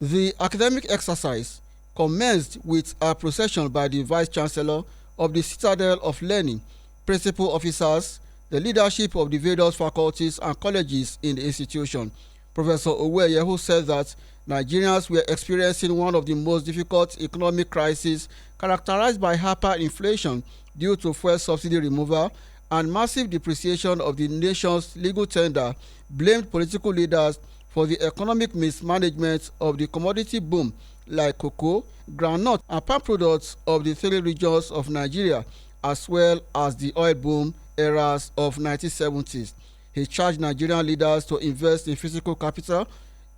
The academic exercise commenced with a procession by the Vice-Chancellor of the Citadel of Learning, principal officers, the leadership of the various faculties and colleges in the institution. Professor Owoeye, who said that Nigerians were experiencing one of the most difficult economic crises characterized by hyperinflation due to fuel subsidy removal and massive depreciation of the nation's legal tender, blamed political leaders for the economic mismanagement of the commodity boom like cocoa, groundnut and palm products of the three regions of Nigeria, as well as the oil boom eras of 1970s. He charged Nigerian leaders to invest in physical capital,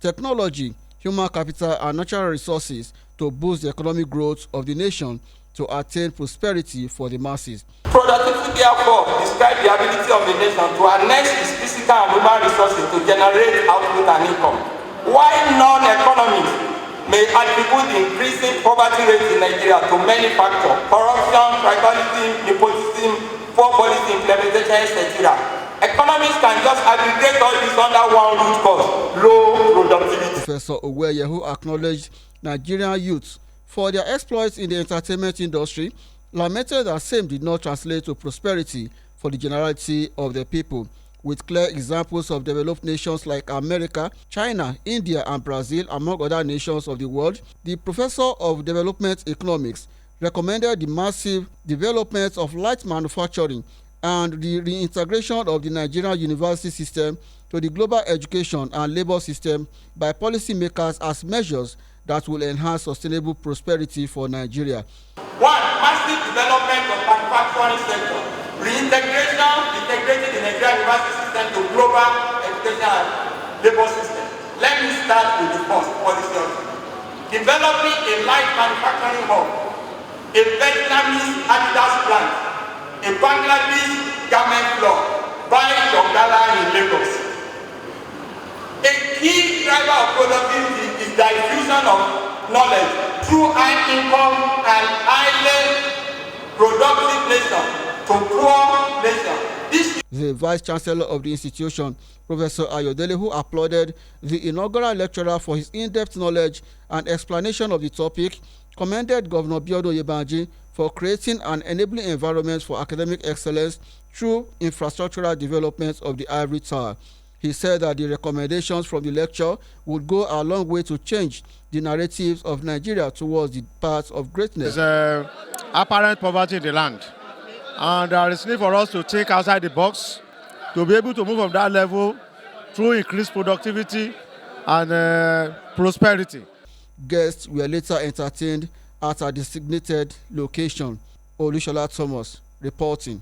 technology, human capital and natural resources to boost the economic growth of the nation to attain prosperity for the masses. Productivity, therefore, describes the ability of the nation to harness its physical and human resources to generate output and income. While non-economists may attribute the increasing poverty rate in Nigeria to many factors: corruption, tribalism, nepotism, poor policy implementation, etc., economists can just aggregate all this under one root cause: low productivity. Professor Owoeye, who acknowledged Nigerian youths for their exploits in the entertainment industry, lamented that same did not translate to prosperity for the generality of the people. With clear examples of developed nations like America, China, India and Brazil, among other nations of the world, the professor of development economics recommended the massive development of light manufacturing and the reintegration of the Nigerian university system to the global education and labor system by policymakers as measures that will enhance sustainable prosperity for Nigeria. One, massive development of manufacturing sector, reintegration, integrating the Nigerian university system to global education and labor system. Let me start with the first policy option. Developing a light manufacturing hub, a Vietnamese Adidas plant, a Bangladesh garment floor by Dongala in Lagos. A key driver of productivity is the diffusion of knowledge through high income and highly productive nation to poor nation. The Vice-Chancellor of the institution, Professor Ayodele, who applauded the inaugural lecturer for his in-depth knowledge and explanation of the topic, commended Governor Biodo Yebanji for creating an enabling environment for academic excellence through infrastructural development of the Ivory Tower. He said that the recommendations from the lecture would go a long way to change the narratives of Nigeria towards the path of greatness. There's apparent poverty in the land, and there is need for us to think outside the box to be able to move from that level through increased productivity and prosperity. Guests were later entertained at a designated location. Olushola Thomas reporting.